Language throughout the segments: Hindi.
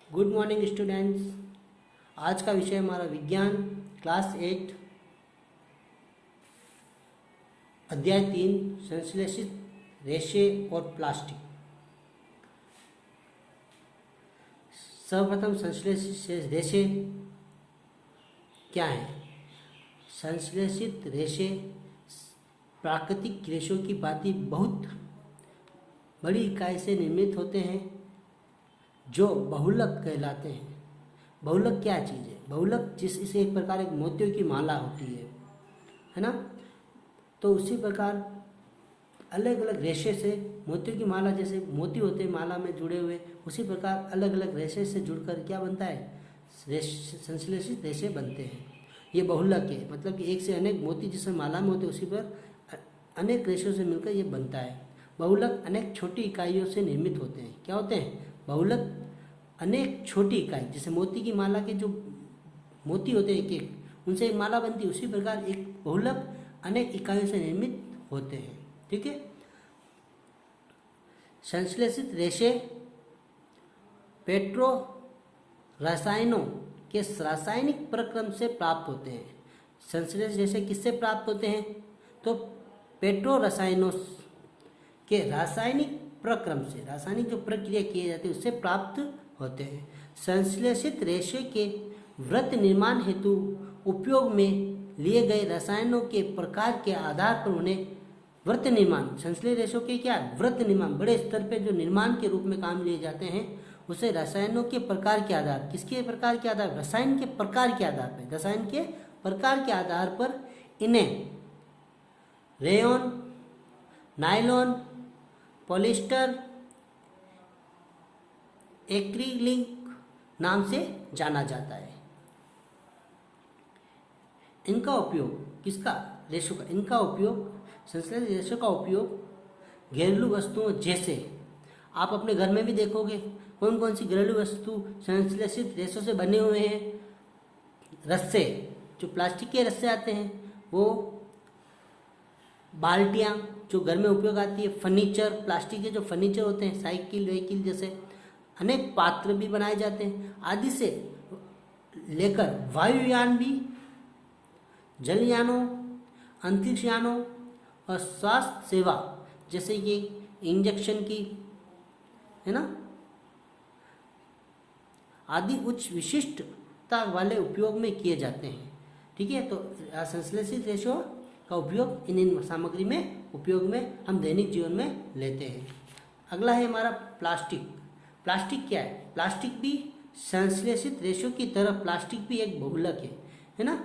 Good morning students. आज का विषय हमारा विज्ञान क्लास 8 अध्याय 3 संश्लेषित रेशे और प्लास्टिक। सर्वप्रथम संश्लेषित रेशे क्या है? संश्लेषित रेशे प्राकृतिक रेशों की भांति बहुत बड़ी इकाई से निर्मित होते हैं जो बहुलक कहलाते हैं। बहुलक क्या चीज़ है? बहुलक इसे एक प्रकार एक मोतियों की माला होती है ना। तो उसी प्रकार अलग अलग रेशे से मोतियों की माला, जैसे मोती होते हैं माला में जुड़े हुए, उसी प्रकार अलग अलग रेशे से जुड़कर क्या बनता है? संश्लेषित रेशे बनते हैं। ये बहुलक है, मतलब कि एक से अनेक मोती जिसमें माला में होते हैं उसी पर अनेक रेशों से मिलकर ये बनता है। बहुलक अनेक छोटी इकाइयों से निर्मित होते हैं। क्या होते हैं? बहुलक अनेक छोटी इकाई, जैसे मोती की माला के जो मोती होते हैं एक एक, उनसे एक माला बनती है, उसी प्रकार एक बहुलक अनेक इकाइयों से निर्मित होते हैं। ठीक है। संश्लेषित रेशे पेट्रो रसायनों के रासायनिक प्रक्रम से प्राप्त होते हैं। संश्लेषित रेशे किससे प्राप्त होते हैं? तो पेट्रो रसायनों के रासायनिक प्रक्रम से, रासायनिक जो प्रक्रिया किए जाते हैं उससे प्राप्त होते हैं। संश्लेषित रेशे के वृत्त निर्माण हेतु उपयोग में लिए गए रसायनों के प्रकार के आधार पर उन्हें वृत्त निर्माण, संश्लेषित रेशों के क्या वृत्त निर्माण, बड़े स्तर पर जो निर्माण के रूप में काम लिए जाते हैं, उसे रसायनों के प्रकार के आधार, किसके प्रकार के आधार? रसायन के प्रकार के आधार पर, रसायन के प्रकार के आधार पर इन्हें रेयन, नायलॉन, पॉलिस्टर, एक्रिलिक नाम से जाना जाता है। इनका उपयोग किसका? रेशों का। इनका उपयोग, संश्लेषित रेशों का उपयोग घरेलू वस्तुओं, जैसे आप अपने घर में भी देखोगे कौन कौन सी घरेलू वस्तु संश्लेषित रेशों से बने हुए हैं। रस्से, जो प्लास्टिक के रस्से आते हैं वो, बाल्टियाँ जो घर में उपयोग आती है, फर्नीचर, प्लास्टिक के जो फर्नीचर होते हैं, साइकिल व्हीकिल जैसे अनेक पात्र भी बनाए जाते हैं, आदि से लेकर वायुयान भी, जलयानों, अंतरिक्षयानों और स्वास्थ्य सेवा जैसे कि इंजेक्शन की, है ना, आदि उच्च विशिष्टता वाले उपयोग में किए जाते हैं। ठीक है। तो संश्लेषित रेशों का उपयोग इन सामग्री में उपयोग में हम दैनिक जीवन में लेते हैं। अगला है हमारा प्लास्टिक। प्लास्टिक क्या है? प्लास्टिक भी संश्लेषित रेशों की तरह प्लास्टिक भी एक बहुलक है ना।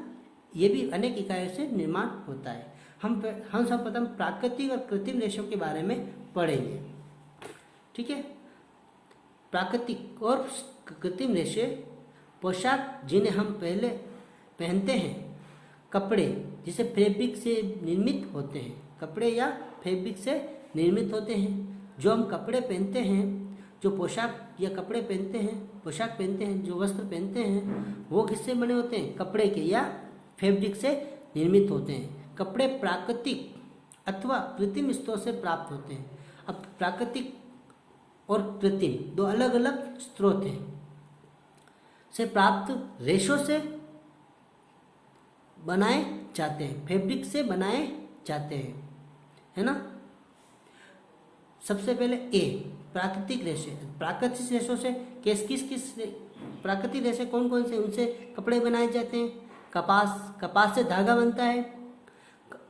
ये भी अनेक इकाइयों से निर्माण होता है। हम सर्वप्रथम प्राकृतिक और कृत्रिम रेशों के बारे में पढ़ेंगे। ठीक है। प्राकृतिक और कृत्रिम रेशे पोशाक जिन्हें हम पहले पहनते हैं, कपड़े जिसे फैब्रिक से निर्मित होते हैं, कपड़े या फैब्रिक से निर्मित होते हैं। जो हम कपड़े पहनते हैं, जो पोशाक या कपड़े पहनते हैं, पोशाक पहनते हैं, जो वस्त्र पहनते हैं, वो किससे बने होते हैं? कपड़े के या फैब्रिक से निर्मित होते हैं। कपड़े प्राकृतिक अथवा कृत्रिम स्रोत से प्राप्त होते हैं। अब प्राकृतिक और कृत्रिम दो अलग अलग स्रोत हैं से प्राप्त रेशों से बनाए जाते हैं, फैब्रिक से बनाए जाते हैं, है ना। सबसे पहले ए, प्राकृतिक रेशे। प्राकृतिक रेशों से किस प्राकृतिक रेशे कौन कौन से? उनसे कपड़े बनाए जाते हैं। कपास से धागा बनता है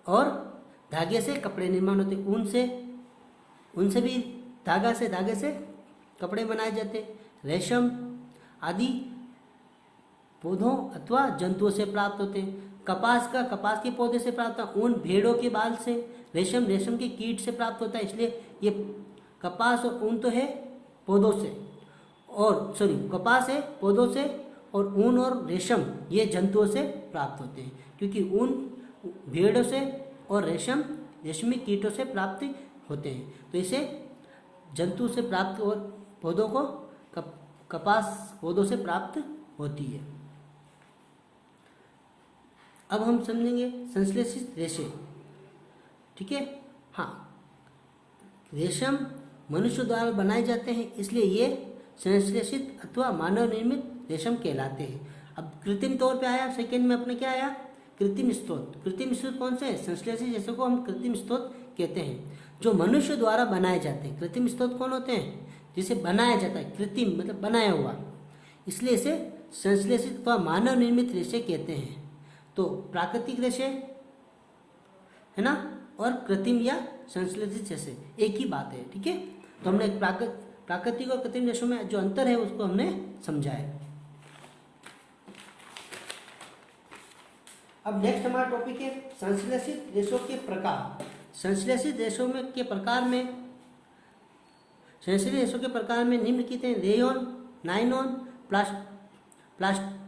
और धागे से कपड़े निर्माण होते हैं। उनसे भी धागे से कपड़े बनाए जाते हैं। रेशम आदि पौधों अथवा जंतुओं से प्राप्त होते हैं। कपास के पौधे से प्राप्त होता है। ऊन भेड़ों के बाल से, रेशम के कीट से प्राप्त होता है। इसलिए ये कपास और ऊन तो है पौधों से, और कपास है पौधों से, और ऊन और रेशम ये जंतुओं से प्राप्त होते हैं, क्योंकि ऊन भेड़ों से और रेशमी कीटों से प्राप्त होते हैं। तो इसे जंतु से प्राप्त और पौधों को कपास पौधों से प्राप्त होती है। अब हम समझेंगे संश्लेषित रेशे। ठीक है। हाँ, रेशम मनुष्य द्वारा बनाए जाते हैं, इसलिए ये संश्लेषित अथवा मानव निर्मित रेशम कहलाते हैं। अब कृत्रिम तौर पे आया, सेकेंड में अपने क्या आया, कृत्रिम स्रोत। कृत्रिम स्रोत कौन से हैं? संश्लेषित रेशों को हम कृत्रिम स्रोत कहते हैं, जो मनुष्य द्वारा बनाए जाते हैं। कृत्रिम स्रोत कौन होते हैं? जिसे बनाया जाता है, कृत्रिम मतलब बनाया हुआ, इसलिए इसे संश्लेषित व मानव निर्मित रेशे कहते हैं। तो प्राकृतिक रेशे है ना, और कृत्रिम या संश्लेषित रेशे एक ही बात है, ठीक है। तो हमने प्राकृतिक और कृत्रिम रेशों में जो अंतर है उसको हमने समझा है। अब नेक्स्ट हमारा टॉपिक है संश्लेषित रेशों के प्रकार। संश्लेषित रेशों में के प्रकार में संश्लेषित रेशों के प्रकार में निम्नलिखित हैं: rayon, nylon,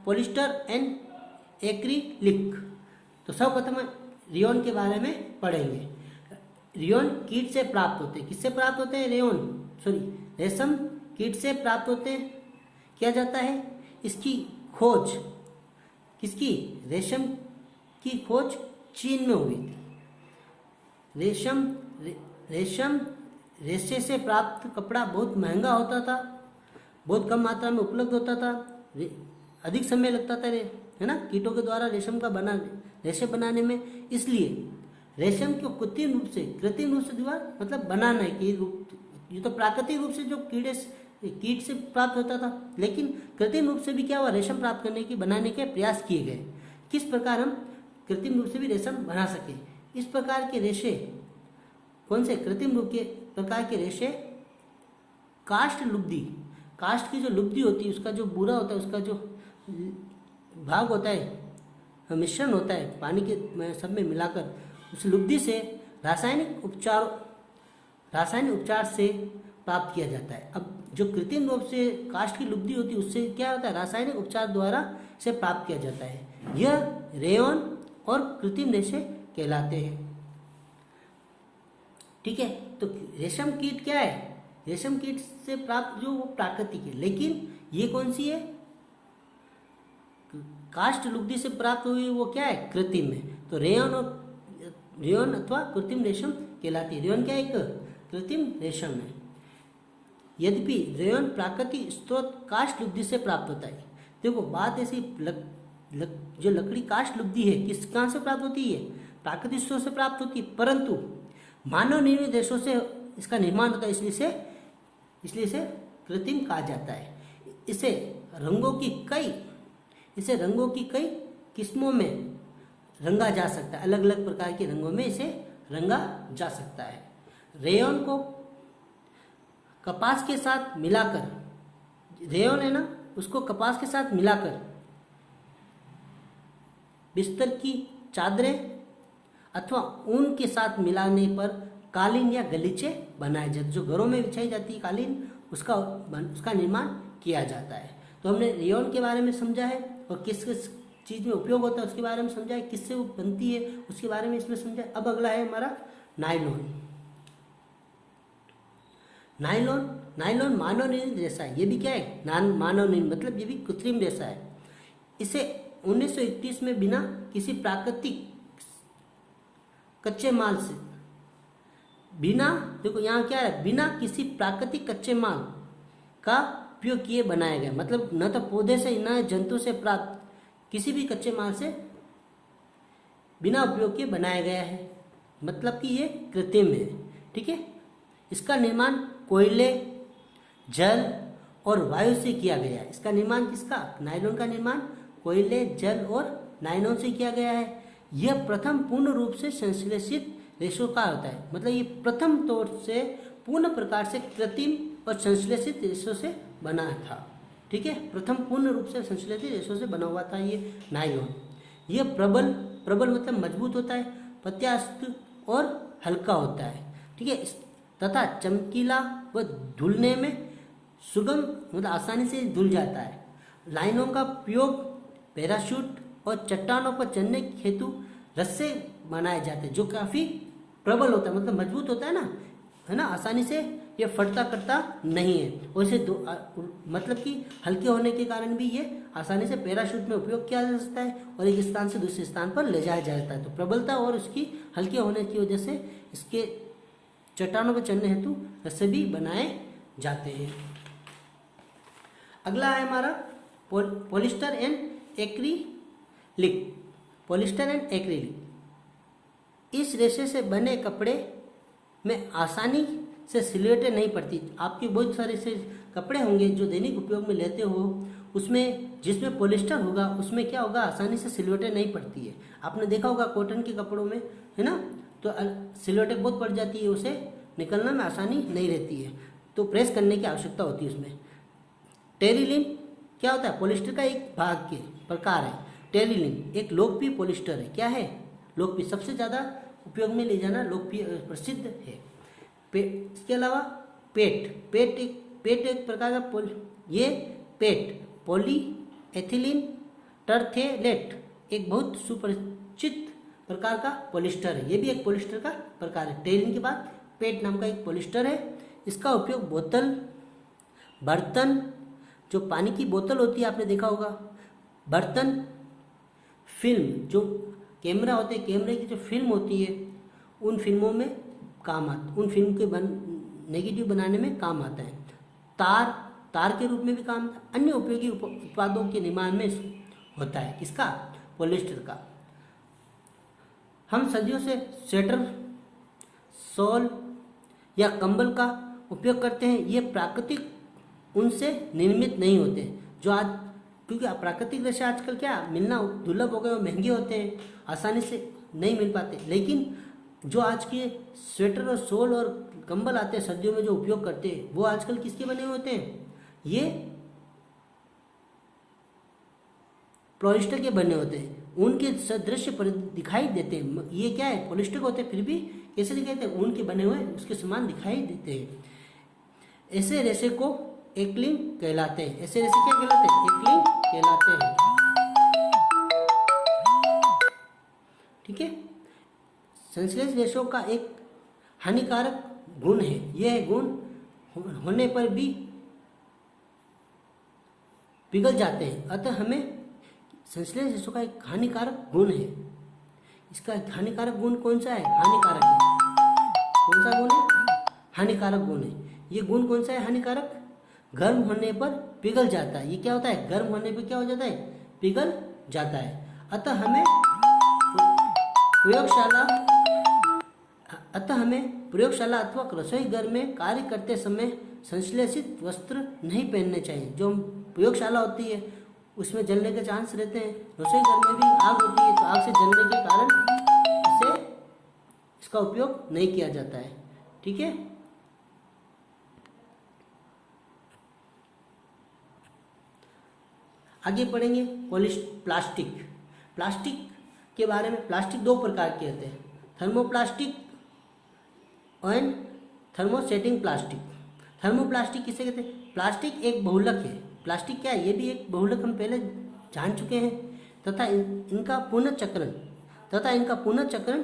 polyester and acrylic. तो सर्वप्रथम रेयॉन के बारे में पढ़ेंगे। रेयॉन कीट से प्राप्त होते हैं। किससे प्राप्त होते हैं? रेशम कीट से प्राप्त होते हैं। किया जाता है इसकी खोज, किसकी? रेशम की खोज चीन में हुई थी। रेशम रेशे से प्राप्त कपड़ा बहुत महंगा होता था, बहुत कम मात्रा में उपलब्ध होता था, अधिक समय लगता था, है ना, कीटों के द्वारा रेशम का रेशे बनाने में। इसलिए रेशम को कृत्रिम रूप से दीवार मतलब बनाना है कि ये तो प्राकृतिक रूप से जो कीट से प्राप्त होता था, लेकिन कृत्रिम रूप से भी क्या हुआ, रेशम प्राप्त करने की बनाने के प्रयास किए गए। किस प्रकार हम कृत्रिम रूप से भी रेशम बना सके। इस प्रकार के रेशे कौन से? कृत्रिम रूप के प्रकार के रेशे काष्ठ लुब्धि, काष्ठ की जो लुब्धि होती है, उसका जो बूरा होता है, उसका जो भाग होता है, मिश्रण होता है पानी के सब में मिलाकर, उस लुब्धि से रासायनिक उपचार से प्राप्त किया जाता है। अब जो कृत्रिम रूप से काष्ठ की लुब्धि होती है, उससे क्या होता है, रासायनिक उपचार द्वारा से प्राप्त किया जाता है। यह रेयॉन और कृत्रिम रेशे कहलाते हैं, ठीक है। तो रेशम कीट क्या है? रेशम कीट से प्राप्त जो वो प्राकृतिक है, लेकिन ये कौन सी है? काष्ठ लुब्धि से प्राप्त हुई वो क्या है? कृत्रिम है। तो रेयॉन अथवा कृत्रिम रेशम कहलाती है। रेयॉन क्या है? एक कृत्रिम रेशम है। यद्यपि रेयॉन प्राकृतिक स्रोत काष्ठ लुब्धि से प्राप्त होता है। देखो बात ऐसी, जो लकड़ी काष्ठ लुब्धि है कहाँ से प्राप्त होती है? प्राकृतिक स्रोत से प्राप्त होती है, परंतु मानव निर्मित रेशों से इसका निर्माण होता है, इसलिए इसे कृत्रिम कहा जाता है। इसे रंगों की कई किस्मों में रंगा जा सकता है, अलग अलग प्रकार के रंगों में इसे रंगा जा सकता है। रेयॉन को कपास के साथ मिलाकर, रेयॉन है ना, उसको कपास के साथ मिलाकर बिस्तर की चादरें अथवा ऊन के साथ मिलाने पर कालीन या गलीचे बनाए जाते, जो घरों में बिछाई जाती है कालीन, उसका निर्माण किया जाता है। तो हमने रेयॉन के बारे में समझा है और किस किस चीज़ में उपयोग होता है उसके बारे में समझा है, किससे वो बनती है उसके बारे में इसमें समझा है। अब अगला है हमारा नायलॉन। नायलॉन मानव निर्मित रेशा है। ये भी क्या है? मानव निर्मित, मतलब ये भी कृत्रिम रेशा है। इसे 1931 में बिना किसी प्राकृतिक कच्चे माल से, देखो यहाँ क्या है, बिना किसी प्राकृतिक कच्चे माल का उपयोग किए बनाया गया। मतलब न तो पौधे से न जंतु से प्राप्त किसी भी कच्चे माल से बिना उपयोग किए बनाया गया है, मतलब कि ये कृत्रिम है, ठीक है। इसका निर्माण कोयले, जल और वायु से किया गया है। इसका निर्माण किसका? नायलॉन का निर्माण कोयले, जल और नायलॉन से किया गया है। यह प्रथम पूर्ण रूप से संश्लेषित रेशों का होता है, मतलब ये प्रथम तौर से पूर्ण प्रकार से कृत्रिम और संश्लेषित रेशों से बना था, ठीक है। प्रथम पूर्ण रूप से संश्लेषित रेशों से बना हुआ था ये नायलॉन। यह प्रबल मतलब मजबूत होता है, प्रत्यास्थ और हल्का होता है, ठीक है, तथा चमकीला व धुलने में सुगम, मतलब आसानी से धुल जाता है। लाइनों का उपयोग पैराशूट और चट्टानों पर चढ़ने हेतु रस्से बनाए जाते हैं, जो काफ़ी प्रबल होता है, मतलब मजबूत होता है ना, है ना, आसानी से ये फटता कटता नहीं है। और इसे मतलब कि हल्के होने के कारण भी ये आसानी से पैराशूट में उपयोग किया जा सकता है और एक स्थान से दूसरे स्थान पर ले जाया जाता है। तो प्रबलता और उसकी हल्के होने की वजह से इसके चट्टानों पर चढ़ने हेतु रस्से भी बनाए जाते हैं। अगला है हमारा polyester and acrylic. Polyester and acrylic, इस रेशे से बने कपड़े में आसानी से सिलवटें नहीं पड़ती। आपके बहुत सारे ऐसे कपड़े होंगे जो दैनिक उपयोग में लेते हो, उसमें जिसमें पॉलिस्टर होगा उसमें क्या होगा, आसानी से सिलवटें नहीं पड़ती है। आपने देखा होगा कॉटन के कपड़ों में, है ना, तो सिलवटें बहुत पड़ जाती है, उसे निकलना में आसानी नहीं रहती है, तो प्रेस करने की आवश्यकता होती है उसमें। टेरिलिन क्या होता है, पॉलिस्टर का एक भाग के प्रकार है। टेरिलिन एक लोकप्रिय पॉलिस्टर है। क्या है, लोकप्रिय, सबसे ज़्यादा उपयोग में ले जाना लोकप्रिय प्रसिद्ध है। इसके अलावा पेट एक प्रकार का ये पेट पॉलीएथिलीन टरथेलेट एक बहुत सुपरिचित प्रकार का पॉलिस्टर है। ये भी एक पॉलिस्टर का प्रकार है। टेरिलिन के बाद पेट नाम का एक पॉलिस्टर है। इसका उपयोग बोतल, बर्तन, जो पानी की बोतल होती है आपने देखा होगा, बर्तन, फिल्म, जो कैमरा होते हैं, कैमरे की जो फिल्म होती है, उन फिल्मों में काम आता, उन फिल्म के नेगेटिव बनाने में काम आता है। तार के रूप में भी काम आता है। अन्य उपयोगी उत्पादों के निर्माण में होता है। किसका, पॉलिस्टर का। हम सदियों से स्वेटर, शॉल या कंबल का उपयोग करते हैं। ये प्राकृतिक ऊन से निर्मित नहीं होते, जो आज, क्योंकि प्राकृतिक रेशे आजकल क्या मिलना दुर्लभ हो गए और महंगे होते हैं, आसानी से नहीं मिल पाते। लेकिन जो आज के स्वेटर और शॉल और कंबल आते हैं सर्दियों में जो उपयोग करते हैं, वो आजकल किसके बने हुए होते हैं, ये पॉलिस्टर के बने होते हैं। ऊन के सदृश दिखाई देते हैं। ये क्या है, पॉलिस्टर के होते हैं, फिर भी कैसे दिखाते हैं, ऊन के बने हुए उसके समान दिखाई देते हैं। ऐसे रेशे को एक्लिन कहलाते हैं। ऐसे रेशे क्या कहलाते हैं, एक्लिन कहलाते हैं। ठीक है। संश्लेषित रेशों का एक हानिकारक गुण है। यह गुण होने पर भी पिघल जाते हैं। अतः हमें संश्लेषित रेशों का एक हानिकारक गुण है। इसका हानिकारक गुण कौन सा है, हानिकारक है। कौन सा गुण है, हानिकारक गुण है। ये गुण कौन सा है, हानिकारक, गर्म होने पर पिघल जाता है। ये क्या होता है, गर्म होने पर क्या हो जाता है, पिघल जाता है। अतः हमें प्रयोगशाला अथवा रसोई घर में कार्य करते समय संश्लेषित वस्त्र नहीं पहनने चाहिए। जो प्रयोगशाला होती है उसमें जलने के चांस रहते हैं। रसोई घर में भी आग होती है, तो आग से जलने के कारण इसका उपयोग नहीं किया जाता है। ठीक है। आगे पढ़ेंगे प्लास्टिक के बारे में। प्लास्टिक दो प्रकार के होते हैं, thermoplastic and thermosetting plastic. Thermoplastic किसे कहते हैं, प्लास्टिक एक बहुलक है। प्लास्टिक क्या है, ये भी एक बहुलक हम पहले जान चुके हैं। तथा इनका पुनर्चक्रण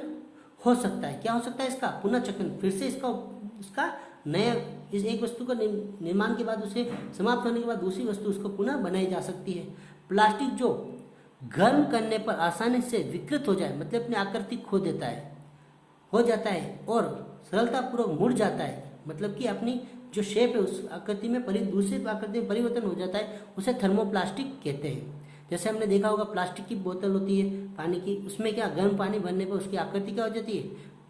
हो सकता है। क्या हो सकता है, इसका पुनर्चक्रण, फिर से इसका नया, इस एक वस्तु का निर्माण के बाद उसे समाप्त होने के बाद दूसरी वस्तु उसको पुनः बनाई जा सकती है। प्लास्टिक जो गर्म करने पर आसानी से विकृत हो जाए, मतलब अपनी आकृति खो जाता है और सरलतापूर्वक मुड़ जाता है, मतलब कि अपनी जो शेप है उस आकृति में दूसरी आकृति में परिवर्तन हो जाता है, उसे थर्मोप्लास्टिक कहते हैं। जैसे हमने देखा होगा प्लास्टिक की बोतल होती है पानी की, उसमें क्या गर्म पानी भरने पर उसकी आकृति क्या हो जाती है,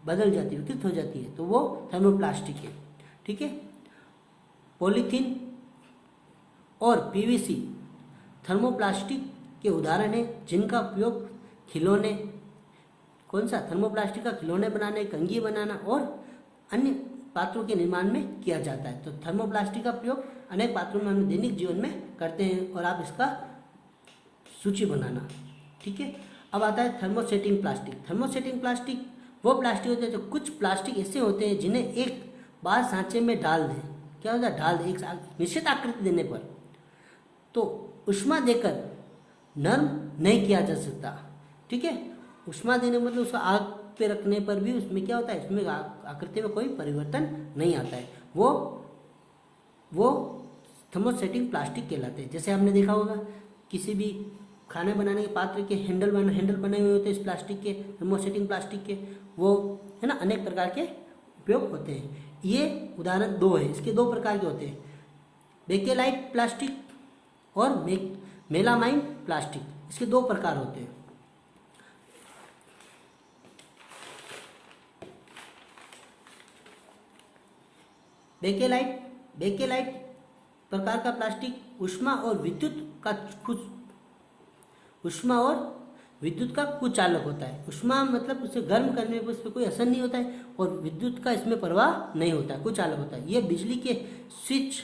बदल जाती है, विकृत हो जाती है, तो वो थर्मोप्लास्टिक है। ठीक है। पॉलीथीन और पीवीसी थर्मोप्लास्टिक के उदाहरण है, जिनका उपयोग खिलौने, कौन सा, थर्मोप्लास्टिक का खिलौने बनाने, कंघी बनाना और अन्य पात्रों के निर्माण में किया जाता है। तो थर्मोप्लास्टिक का प्रयोग अनेक पात्रों में हम दैनिक जीवन में करते हैं और आप इसका सूची बनाना। ठीक है। अब आता है थर्मोसेटिंग प्लास्टिक। थर्मोसेटिंग प्लास्टिक वो प्लास्टिक होते हैं, जो कुछ प्लास्टिक ऐसे होते हैं जिन्हें एक बार सांचे में डाल दें, क्या होता है, डाल दें एक निश्चित आकृति देने पर, तो ऊष्मा देकर नरम नहीं किया जा सकता। ठीक है। ऊष्मा देने मतलब उसको आग पे रखने पर भी उसमें क्या होता है, उसमें आकृति में कोई परिवर्तन नहीं आता है। वो थर्मोसेटिंग प्लास्टिक कहलाते हैं। जैसे हमने देखा होगा किसी भी खाने बनाने के पात्र के हैंडल बने हुए होते हैं इस प्लास्टिक के, थर्मोसेटिंग प्लास्टिक के, वो है ना, अनेक प्रकार के उपयोग होते हैं। ये उदाहरण दो है, इसके दो प्रकार के होते हैं। बेकेलाइट प्लास्टिक और मेलामाइन प्लास्टिक, इसके दो प्रकार होते हैं। बेकेलाइट प्रकार का प्लास्टिक ऊष्मा और विद्युत का कुचालक होता है। ऊष्मा मतलब उसे गर्म करने पर उस पर कोई असर नहीं होता है, और विद्युत का इसमें प्रवाह नहीं होता है, कुचालक होता है। यह बिजली के स्विच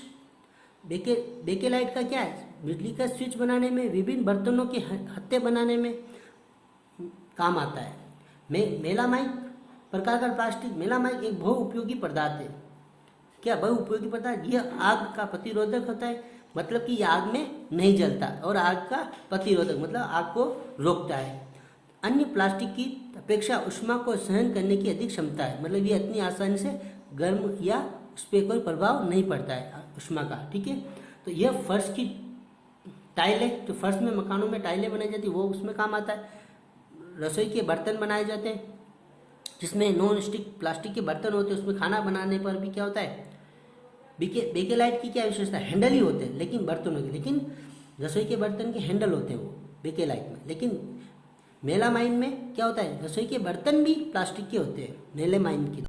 बेकेलाइट का क्या है, बिजली का स्विच बनाने में, विभिन्न बर्तनों के हत्थे बनाने में काम आता है। मेलामाइन प्रकार का प्लास्टिक, मेलामाइन एक बहुउपयोगी पदार्थ है। क्या बहुउपयोगी पदार्थ? यह आग का प्रतिरोधक होता है, मतलब कि यह आग में नहीं जलता, और आग का प्रतिरोधक मतलब आग को रोकता है। अन्य प्लास्टिक की अपेक्षा ऊष्मा को सहन करने की अधिक क्षमता है, मतलब ये इतनी आसानी से गर्म या उस पर कोई प्रभाव नहीं पड़ता है ऊष्मा का, ठीक है। तो यह फर्श की टाइलें, जो फर्श में मकानों में टाइलें बनाई जाती है वो उसमें काम आता है। रसोई के बर्तन बनाए जाते हैं जिसमें नॉन स्टिक प्लास्टिक के बर्तन होते हैं, उसमें खाना बनाने पर भी क्या होता है, बेकेलाइट की क्या विशेषता है, हैंडल ही होते हैं लेकिन बर्तनों के, लेकिन रसोई के बर्तन के हैंडल होते हैं वो बेकेलाइट में। लेकिन मेलामाइन में क्या होता है, रसोई के बर्तन भी प्लास्टिक के होते हैं मेलामाइन की।